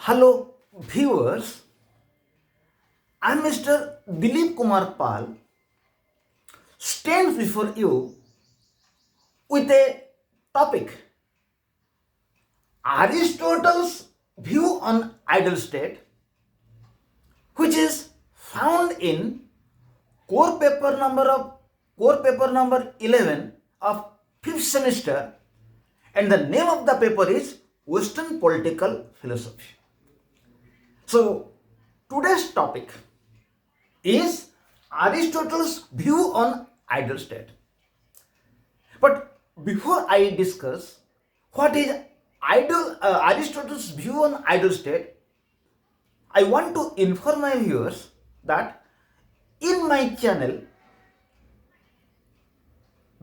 Hello, viewers. I'm Mr. Dilip Kumar Pal, stands before you with a topic Aristotle's view on ideal state, which is found in core paper number 11 of 5th semester, and the name of the paper is Western Political Philosophy. So, today's topic is Aristotle's view on ideal state. But before I discuss what is Aristotle's view on ideal state, I want to inform my viewers that in my channel,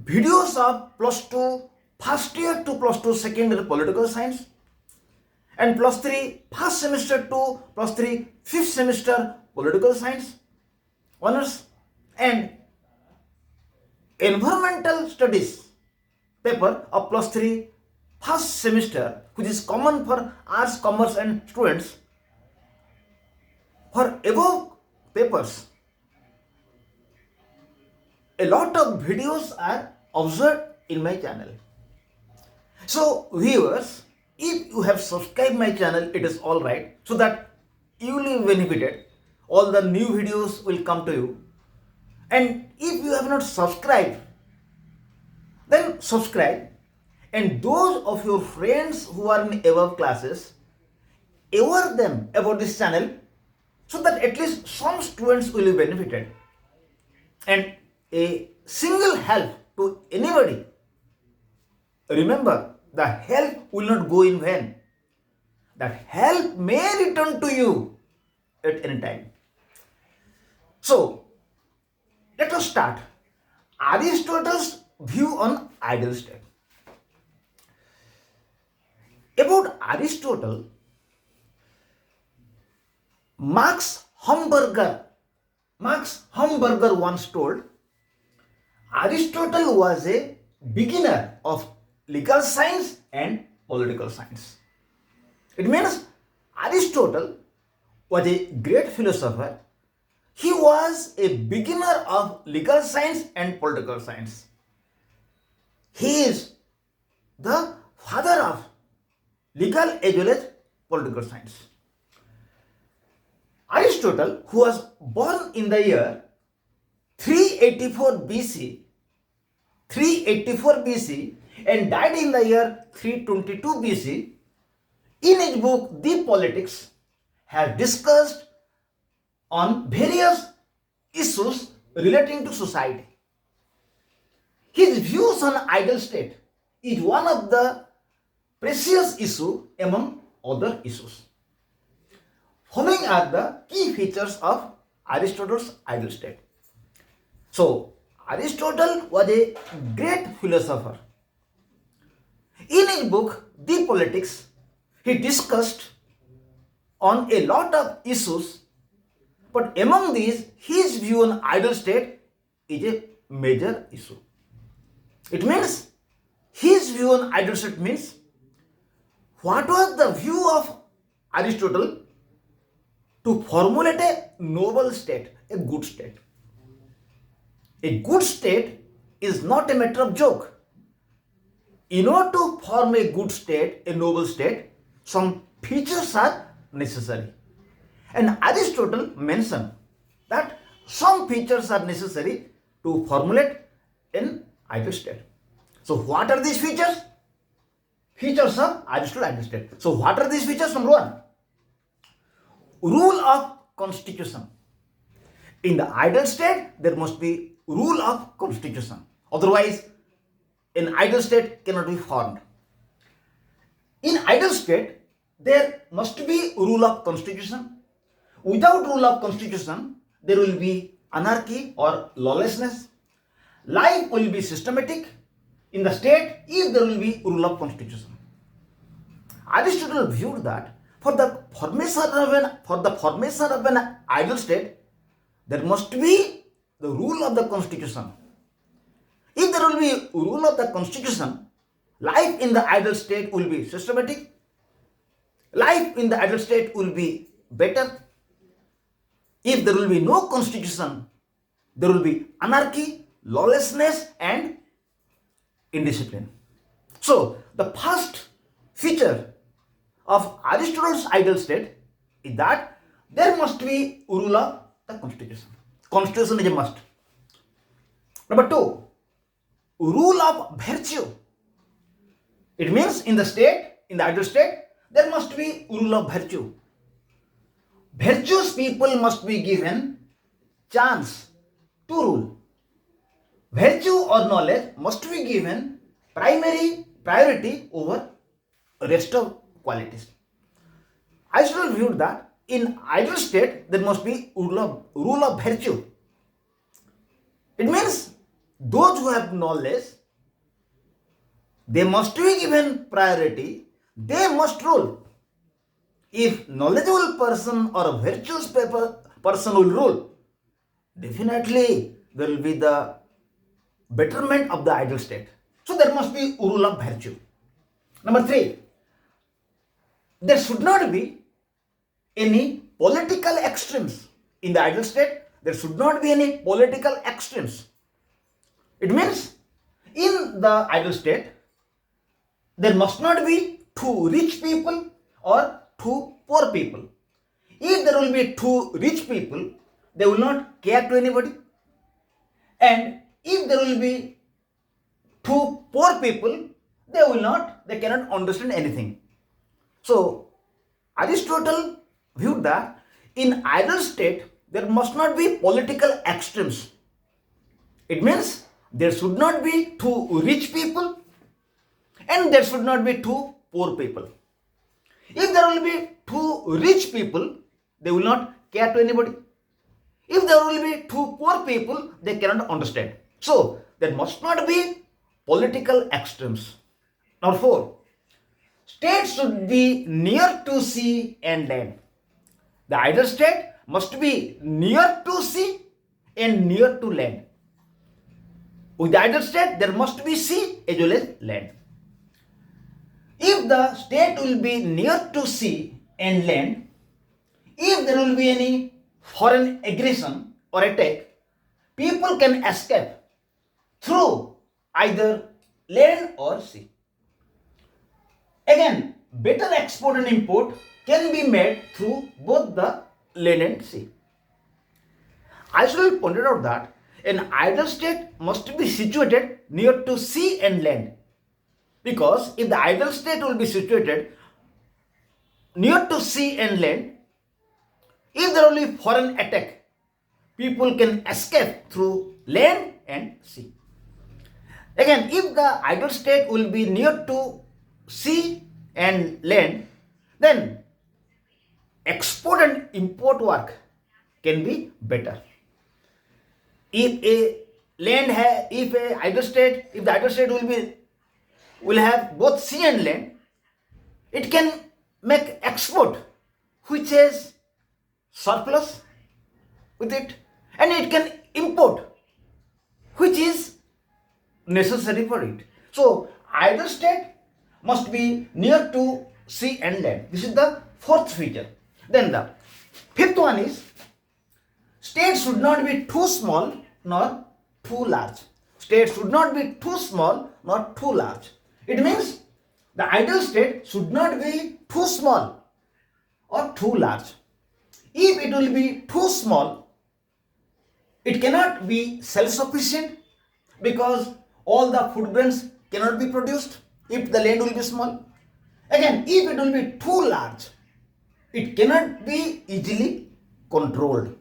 videos of plus 2 first year to plus 2 second year political science and plus 3 first semester to plus 3 fifth semester political science honors and environmental studies paper of plus 3 first semester, which is common for arts, commerce and students. For above papers, a lot of videos are observed in my channel. So viewers, if you have subscribed my channel, it is all right, so that you will be benefited. All the new videos will come to you. And if you have not subscribed, then subscribe. And those of your friends who are in above classes, aware them about this channel, so that at least some students will be benefited. And a single help to anybody, remember, the help will not go in vain. That help may return to you at any time. So, let us start. Aristotle's view on ideal state. About Aristotle, Max Hamburger once told, Aristotle was a beginner of legal science and political science. It means Aristotle was a great philosopher. He was a beginner of legal science and political science. He is the father of legal as well as political science. Aristotle, who was born in the year 384 BC and died in the year 322 BC, in his book The Politics, has discussed on various issues relating to society. His views on ideal state is one of the precious issue among other issues. Following are the key features of Aristotle's ideal state. So, Aristotle was a great philosopher. In his book, The Politics, he discussed on a lot of issues, but among these, his view on ideal state is a major issue. It means, his view on ideal state means, what was the view of Aristotle to formulate a noble state, a good state? A good state is not a matter of joke. In order to form a good state, a noble state, some features are necessary. And Aristotle mentioned that some features are necessary to formulate an ideal state. So what are these features? Features of Aristotle's ideal state. So what are these features? Number one, rule of constitution. In the ideal state, there must be rule of constitution. Otherwise, an ideal state cannot be formed. In ideal state, there must be rule of constitution. Without rule of constitution, there will be anarchy or lawlessness. Life will be systematic in the state if there will be rule of constitution. Aristotle viewed that for the formation of an ideal state, there must be the rule of the constitution. If there will be rule of the constitution, life in the ideal state will be systematic life in the ideal state will be better. If there will be no constitution, there will be anarchy, lawlessness, and indiscipline. So, the first feature of Aristotle's ideal state is that there must be rule of the constitution. Constitution is a must. Number two, rule of virtue. It means in the state, in the ideal state, there must be rule of virtue. Virtuous people must be given chance to rule. Virtue or knowledge must be given priority over rest of qualities. Aristotle viewed that in ideal state there must be rule of virtue. It means those who have knowledge, they must be given priority, they must rule. If knowledgeable person or a virtuous person will rule, definitely there will be the betterment of the ideal state. So there must be rule of virtue. Number three, there should not be any political extremes. In the ideal state, there should not be any political extremes. It means in the ideal state, there must not be two rich people or two poor people. If there will be two rich people, they will not care to anybody. And if there will be two poor people, they cannot understand anything. So, Aristotle viewed that in ideal state, there must not be political extremes. It means there should not be two rich people and there should not be two poor people. If there will be two rich people, they will not care to anybody. If there will be two poor people, they cannot understand. So, there must not be political extremes. Number four, states should be near to sea and land. The ideal state must be near to sea and near to land. With the ideal state, there must be sea as well as land. If the state will be near to sea and land, if there will be any foreign aggression or attack, people can escape through either land or sea. Again, better export and import can be made through both the land and sea. Aristotle pointed out that an ideal state must be situated near to sea and land. Because if the ideal state will be situated near to sea and land, if there will be foreign attack, people can escape through land and sea. Again, if the ideal state will be near to sea and land, then export and import work can be better. If the ideal state will have both sea and land, it can make export which is surplus with it, and it can import which is necessary for it. So ideal state must be near to sea and land. This is the fourth feature. Then the fifth one is states should not be too small nor too large. States should not be too small nor too large. It means the ideal state should not be too small or too large. If it will be too small, it cannot be self-sufficient because all the food grains cannot be produced if the land will be small. Again, if it will be too large, it cannot be easily controlled.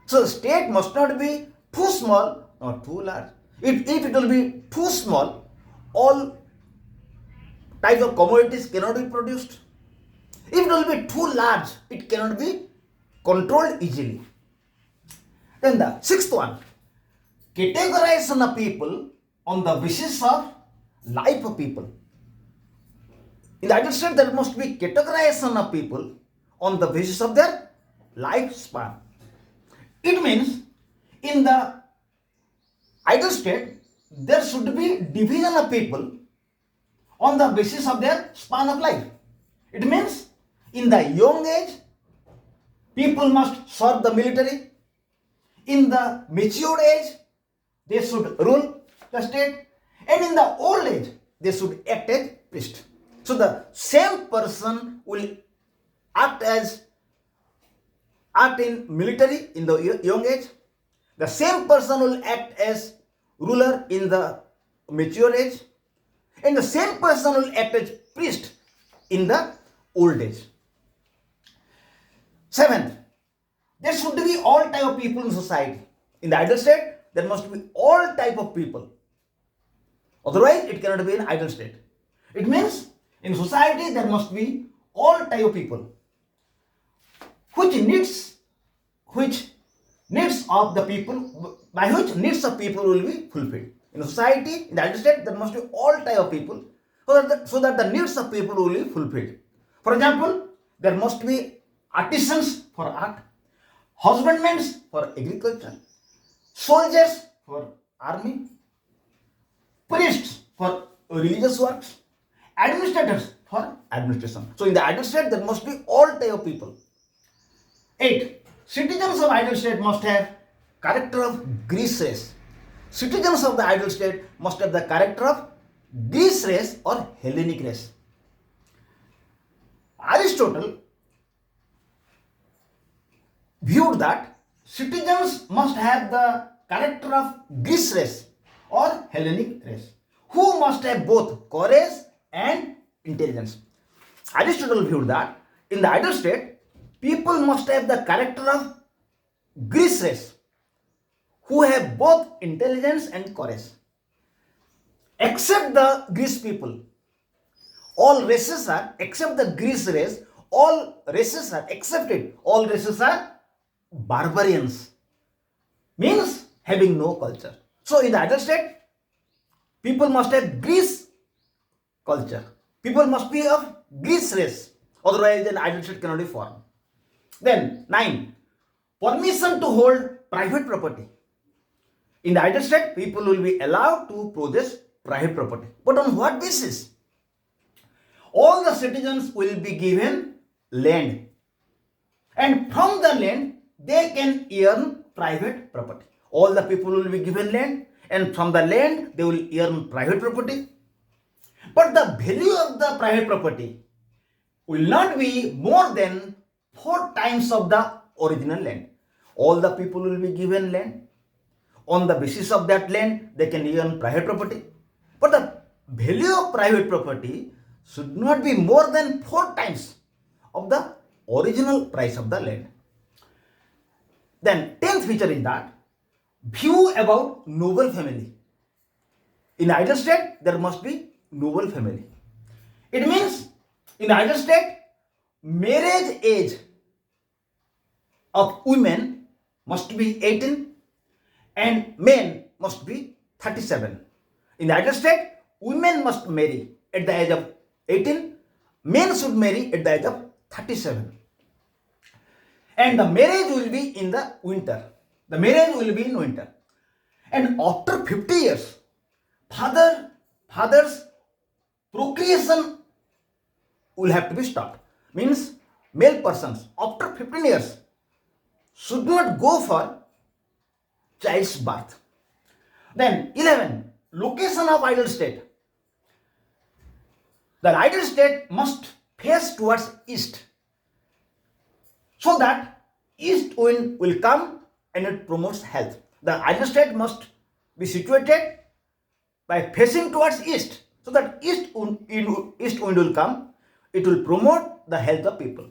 So, state must not be too small or too large. If it will be too small, all types of commodities cannot be produced. If it will be too large, it cannot be controlled easily. Then the sixth one, categorization of people on the basis of life of people. In the ideal state, there must be categorization of people on the basis of their lifespan. It means in the ideal state, there should be division of people on the basis of their span of life. It means In the young age, people must serve the military. In the mature age, they should rule the state. And in the old age, they should act as priest. So the same person will act in military in the young age. The same person will act as ruler in the mature age. And the same person will act as priest in the old age. Seventh, there should be all type of people in society. In the ideal state, there must be all type of people. Otherwise, it cannot be an ideal state. It means in society there must be all type of people. Which needs of the people, by which needs of people will be fulfilled. In society, in the ideal state, there must be all type of people so that the needs of people will be fulfilled. For example, there must be artisans for art, husbandmen for agriculture, soldiers for army, priests for religious works, administrators for administration. So in the ideal state, there must be all type of people. 8. Citizens of ideal state must have character of Greece race. Citizens of the ideal state must have the character of Greece race or Hellenic race. Aristotle viewed that citizens must have the character of Greece race or Hellenic race, who must have both courage and intelligence. Aristotle viewed that in the ideal state, people must have the character of Greece race, who have both intelligence and courage. Except the Greece people, all races are, except the Greece race, all races are accepted. All races are barbarians, means having no culture. So in the ideal state, people must have Greece culture. People must be of Greece race. Otherwise, an ideal state cannot be formed. Then 9. Permission to hold private property. In the ideal state, people will be allowed to possess private property. But on what basis? All the citizens will be given land. And from the land, they can earn private property. All the people will be given land, and from the land, they will earn private property. But the value of the private property will not be more than 4 times of the original land. All the people will be given land. On the basis of that land, they can earn private property. But the value of private property should not be more than 4 times of the original price of the land. Then 10th feature is that view about noble family. In ideal state, there must be noble family. It means in ideal state, marriage age of women must be 18 and men must be 37. In the ideal state, women must marry at the age of 18, men should marry at the age of 37. And the marriage will be in the winter. The marriage will be in winter. And after 50 years, father's procreation will have to be stopped. Means male persons after 15 years should not go for child's birth. Then 11. Location of ideal state. The ideal state must face towards east, so that east wind will come and it promotes health. The ideal state must be situated by facing towards east, so that east wind will come. It will promote the health of people.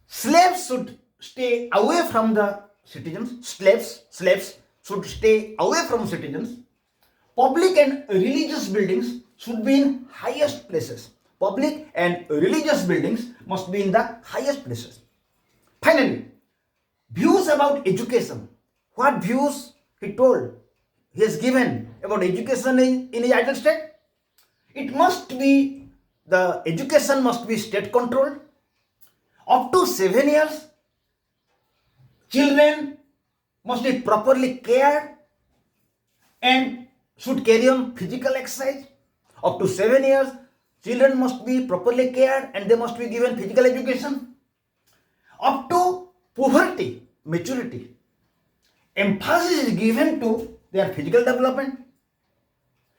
Slaves should stay away from the citizens. Slaves should stay away from citizens. Public and religious buildings should be in highest places. Public and religious buildings must be in the highest places. Finally, views about education. What views he told? He has given about education in the ideal state. It must be, the education must be state controlled. Up to 7 years, children must be properly cared and should carry on physical exercise. Up to 7 years, children must be properly cared and they must be given physical education. Up to puberty, maturity, emphasis is given to their physical development.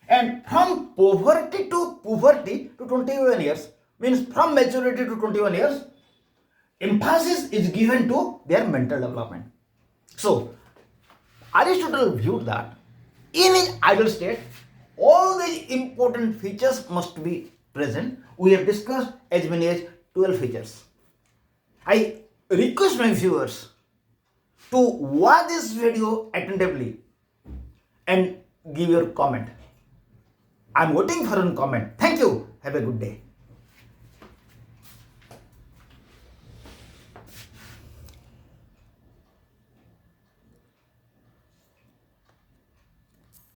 And from poverty to 21 years, means from maturity to 21 years, emphasis is given to their mental development. So, Aristotle viewed that in his ideal state, all the important features must be present. We have discussed as many as 12 features. I request my viewers to watch this video attentively and give your comment. I'm waiting for a comment. Thank you. Have a good day.